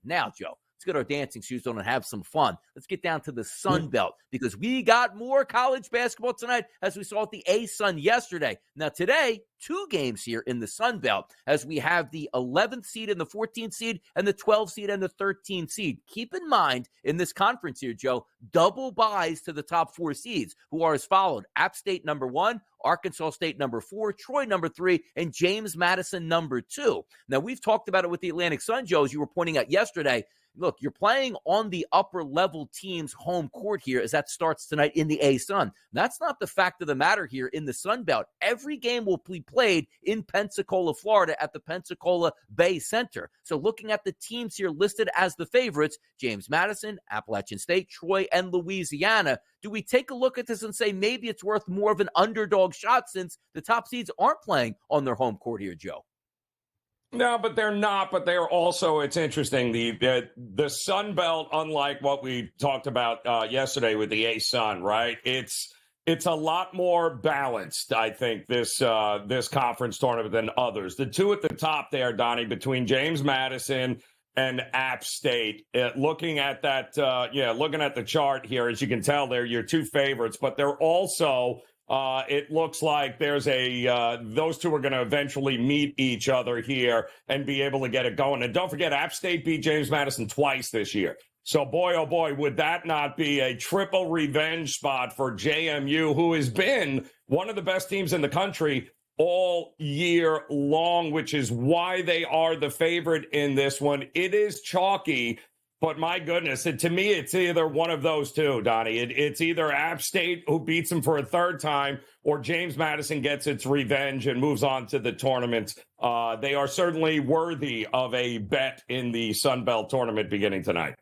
Now, Joe, let's get our dancing shoes on and have some fun. Let's get down to the Sun Belt because we got more college basketball tonight as we saw at the A-Sun yesterday. Now, today, 2 games here in the Sun Belt as we have the 11th seed and the 14th seed and the 12th seed and the 13th seed. Keep in mind in this conference here, Joe, double buys to the top 4 seeds who are as followed. App State number 1, Arkansas State number 4, Troy number 3, and James Madison number 2. Now, we've talked about it with the Atlantic Sun, Joe, as you were pointing out yesterday. Look, you're playing on the upper-level team's home court here as that starts tonight in the A-Sun. That's not the fact of the matter here in the Sun Belt. Every game will be played in Pensacola, Florida at the Pensacola Bay Center. So looking at the teams here listed as the favorites, James Madison, Appalachian State, Troy, and Louisiana, do we take a look at this and say maybe it's worth more of an underdog shot since the top seeds aren't playing on their home court here, Joe? No, but they're not. But they're also, it's interesting, the Sun Belt, unlike what we talked about yesterday with the A-Sun, right? It's a lot more balanced, I think, this conference tournament than others. The 2 at the top there, Donnie, between James Madison and App State, looking at that, looking at the chart here, as you can tell, they're your 2 favorites, but they're also... it looks like there's those 2 are going to eventually meet each other here and be able to get it going. And don't forget, App State beat James Madison twice this year. So, boy, oh, boy, would that not be a triple revenge spot for JMU, who has been one of the best teams in the country all year long, which is why they are the favorite in this one. It is chalky. But my goodness, to me, it's either one of those 2, Donnie. It's either App State, who beats them for a 3rd time, or James Madison gets its revenge and moves on to the tournament. They are certainly worthy of a bet in the Sun Belt tournament beginning tonight.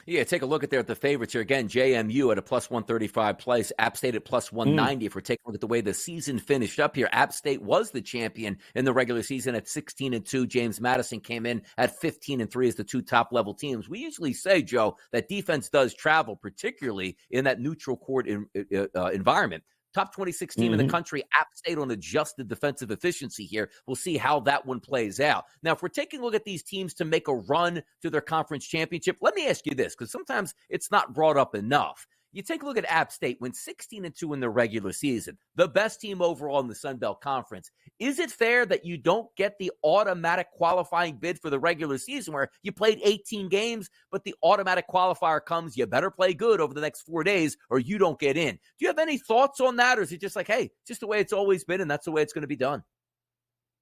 Yeah, take a look at the favorites here. Again, JMU at a plus 135 place, App State at plus 190. If we're taking a look at the way the season finished up here, App State was the champion in the regular season at 16-2. James Madison came in at 15-3 as the 2 top-level teams. We usually say, Joe, that defense does travel, particularly in that neutral court environment. Top 26 team in the country, App State on adjusted defensive efficiency here. We'll see how that one plays out. Now, if we're taking a look at these teams to make a run to their conference championship, let me ask you this, because sometimes it's not brought up enough. You take a look at App State, went 16-2 in the regular season, the best team overall in the Sunbelt Conference. Is it fair that you don't get the automatic qualifying bid for the regular season where you played 18 games, but the automatic qualifier comes, you better play good over the next 4 days or you don't get in? Do you have any thoughts on that, or is it just like, hey, just the way it's always been and that's the way it's going to be done?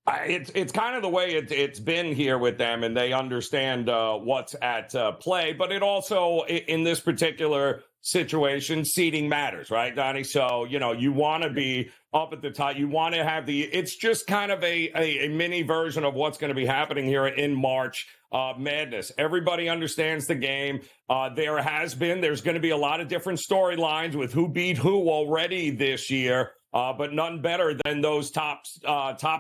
It's kind of the way it's been here with them, and they understand what's at play. But it also, in this particular situation, seeding matters, right, Donnie? So, you want to be up at the top. You want to have it's just kind of a mini version of what's going to be happening here in March Madness. Everybody understands the game. There's going to be a lot of different storylines with who beat who already this year. But none better than those top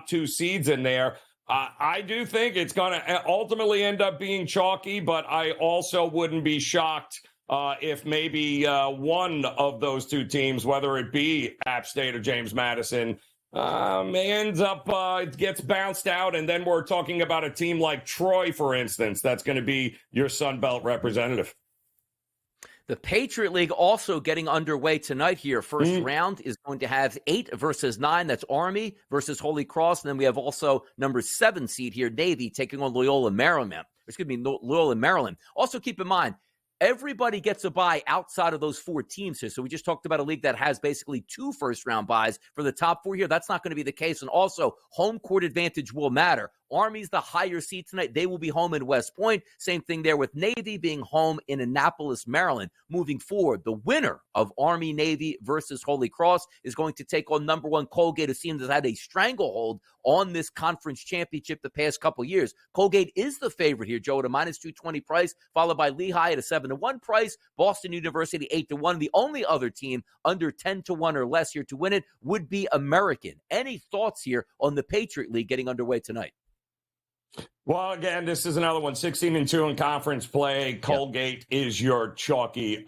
2 seeds in there. I do think it's going to ultimately end up being chalky, but I also wouldn't be shocked if maybe one of those 2 teams, whether it be App State or James Madison, ends up gets bounced out. And then we're talking about a team like Troy, for instance, that's going to be your Sun Belt representative. The Patriot League also getting underway tonight here. First round is going to have 8 versus 9. That's Army versus Holy Cross. And then we have also number 7 seed here, Navy, taking on Loyola Maryland. Loyola Maryland. Also keep in mind, everybody gets a bye outside of those 4 teams here. So we just talked about a league that has basically 2 first-round byes for the top 4 here. That's not going to be the case. And also, home court advantage will matter. Army's the higher seed tonight. They will be home in West Point. Same thing there with Navy being home in Annapolis, Maryland. Moving forward, the winner of Army-Navy versus Holy Cross is going to take on number 1 Colgate, who seems to have had a stranglehold on this conference championship the past couple years. Colgate is the favorite here, Joe, at a minus 220 price, followed by Lehigh at a 7-1 price, Boston University 8-1. The only other team under 10-1 or less here to win it would be American. Any thoughts here on the Patriot League getting underway tonight? Well, again, this is another one, 16-2 in conference play. Colgate is your chalky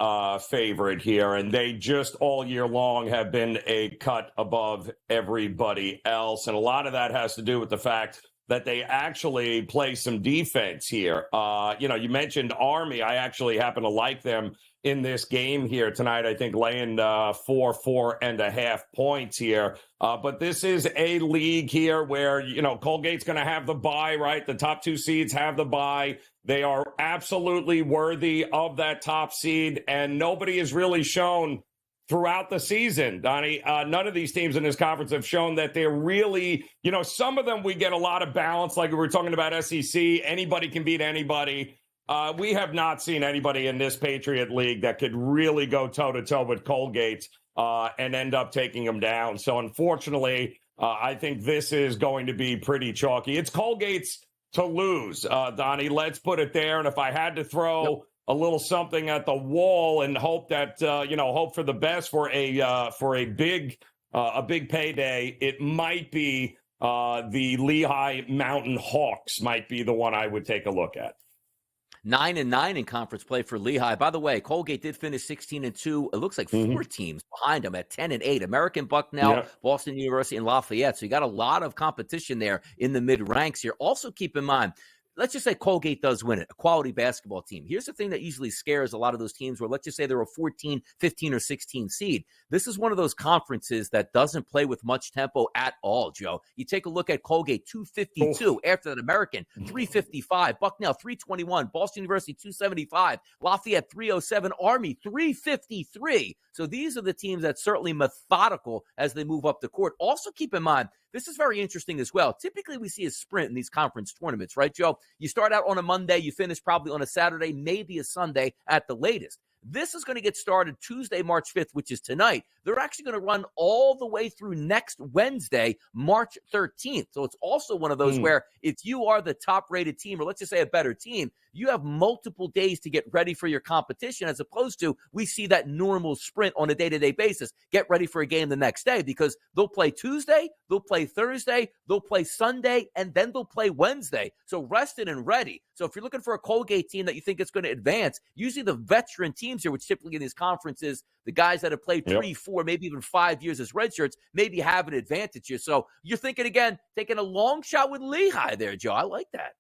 favorite here, and they just all year long have been a cut above everybody else. And a lot of that has to do with the fact that they actually play some defense here. You mentioned Army. I actually happen to like them in this game here tonight. I think laying 4.5 points here. But this is a league here where, Colgate's going to have the bye, right? The top 2 seeds have the bye. They are absolutely worthy of that top seed, and nobody has really shown throughout the season, Donnie. None of these teams in this conference have shown that they're really, some of them we get a lot of balance, like we were talking about SEC. Anybody can beat anybody. We have not seen anybody in this Patriot League that could really go toe-to-toe with Colgate and end up taking them down. So, unfortunately, I think this is going to be pretty chalky. It's Colgate's to lose, Donnie. Let's put it there. And if I had to throw a little something at the wall and hope that, hope for the best for a big payday, it might be the Lehigh Mountain Hawks might be the one I would take a look at. 9-9 in conference play for Lehigh. By the way, Colgate did finish 16-2. It looks like 4 teams behind them at 10-8. American, Bucknell, Boston University, and Lafayette. So you got a lot of competition there in the mid ranks here. Also keep in mind, let's just say Colgate does win it, a quality basketball team. Here's the thing that usually scares a lot of those teams where let's just say they're a 14, 15, or 16 seed. This is one of those conferences that doesn't play with much tempo at all, Joe. You take a look at Colgate, 252. After that, American, 355. Bucknell, 321. Boston University, 275. Lafayette, 307. Army, 353. So these are the teams that certainly methodical as they move up the court. Also keep in mind, this is very interesting as well. Typically, we see a sprint in these conference tournaments, right, Joe? You start out on a Monday, you finish probably on a Saturday, maybe a Sunday at the latest. This is going to get started Tuesday, March 5th, which is tonight. They're actually going to run all the way through next Wednesday, March 13th. So it's also one of those where if you are the top-rated team, or let's just say a better team, you have multiple days to get ready for your competition, as opposed to we see that normal sprint on a day-to-day basis. Get ready for a game the next day because they'll play Tuesday, they'll play Thursday, they'll play Sunday, and then they'll play Wednesday. So rested and ready. So if you're looking for a Colgate team that you think is going to advance, usually the veteran teams here, which typically in these conferences, the guys that have played 3, 4, maybe even 5 years as redshirts, maybe have an advantage here. So you're thinking, again, taking a long shot with Lehigh there, Joe. I like that.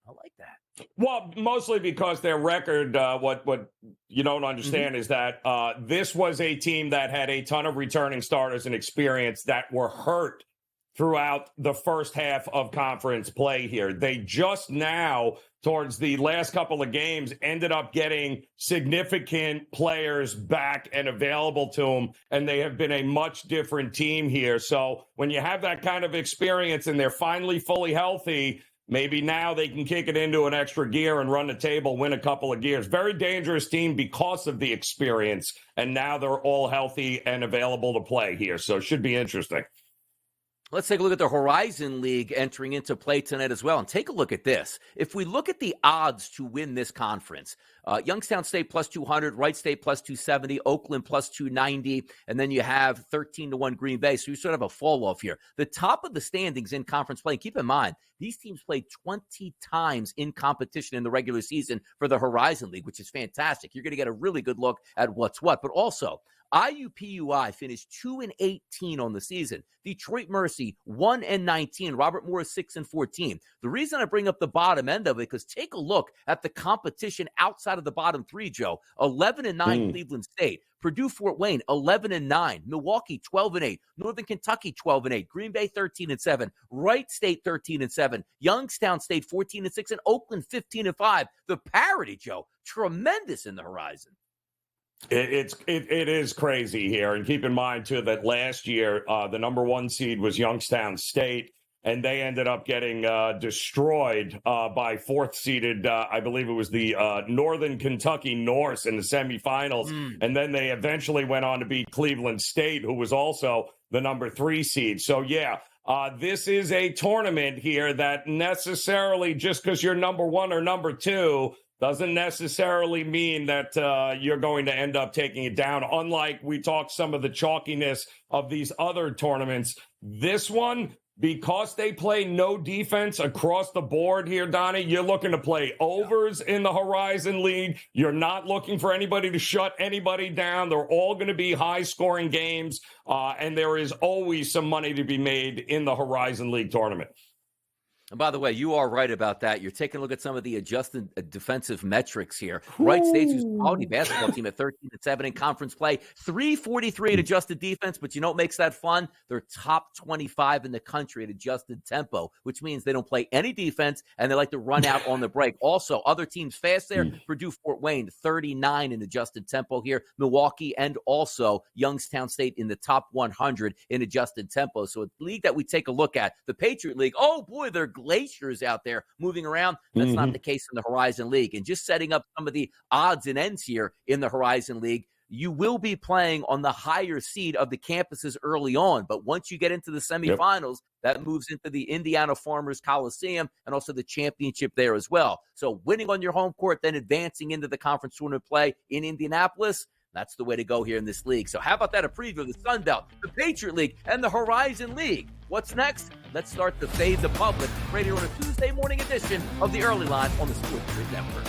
Well, mostly because their record, what you don't understand is that this was a team that had a ton of returning starters and experience that were hurt throughout the first half of conference play here. They just now, towards the last couple of games, ended up getting significant players back and available to them, and they have been a much different team here. So when you have that kind of experience and they're finally fully healthy, maybe now they can kick it into an extra gear and run the table, win a couple of gears. Very dangerous team because of the experience, and now they're all healthy and available to play here. So it should be interesting. Let's take a look at the Horizon League entering into play tonight as well. And take a look at this. If we look at the odds to win this conference, Youngstown State plus 200, Wright State plus 270, Oakland plus 290, and then you have 13-1 Green Bay. So you sort of have a fall off here. The top of the standings in conference play, keep in mind, these teams played 20 times in competition in the regular season for the Horizon League, which is fantastic. You're going to get a really good look at what's what. But also, IUPUI finished 2-18 on the season. Detroit Mercy 1-19. Robert Morris 6-14. The reason I bring up the bottom end of it, because take a look at the competition outside of the bottom three, Joe. 11-9 Cleveland State. Purdue Fort Wayne 11-9. Milwaukee 12-8. Northern Kentucky 12-8. Green Bay 13-7. Wright State 13-7. Youngstown State 14-6, and Oakland 15-5. The parity, Joe, tremendous in the Horizon. It is crazy here. And keep in mind, too, that last year, the number 1 seed was Youngstown State, and they ended up getting destroyed by 4th-seeded, I believe it was the Northern Kentucky Norse in the semifinals. And then they eventually went on to beat Cleveland State, who was also the number 3 seed. So, yeah, this is a tournament here that necessarily, just because you're number 1 or number 2, doesn't necessarily mean that you're going to end up taking it down. Unlike we talked some of the chalkiness of these other tournaments, this one, because they play no defense across the board here, Donnie, you're looking to play overs in the Horizon League. You're not looking for anybody to shut anybody down. They're all going to be high-scoring games, and there is always some money to be made in the Horizon League tournament. And by the way, you are right about that. You're taking a look at some of the adjusted defensive metrics here. Wright State's who's a quality basketball team at 13-7 in conference play, 343 at adjusted defense. But you know what makes that fun? They're top 25 in the country at adjusted tempo, which means they don't play any defense and they like to run out on the break. Also, other teams fast there. Purdue Fort Wayne, 39 in adjusted tempo here. Milwaukee and also Youngstown State in the top 100 in adjusted tempo. So a league that we take a look at, the Patriot League, oh boy, they're glaciers out there moving around. That's not the case in the Horizon League. And just setting up some of the odds and ends here in the Horizon League, you will be playing on the higher seed of the campuses early on. But once you get into the semifinals, that moves into the Indiana Farmers Coliseum and also the championship there as well. So winning on your home court, then advancing into the conference tournament play in Indianapolis, that's the way to go here in this league. So how about that? A preview of the Sunbelt, the Patriot League, and the Horizon League. What's next? Let's start to fade the public right here on a Tuesday morning edition of the Early Line on the SportsGrid Network.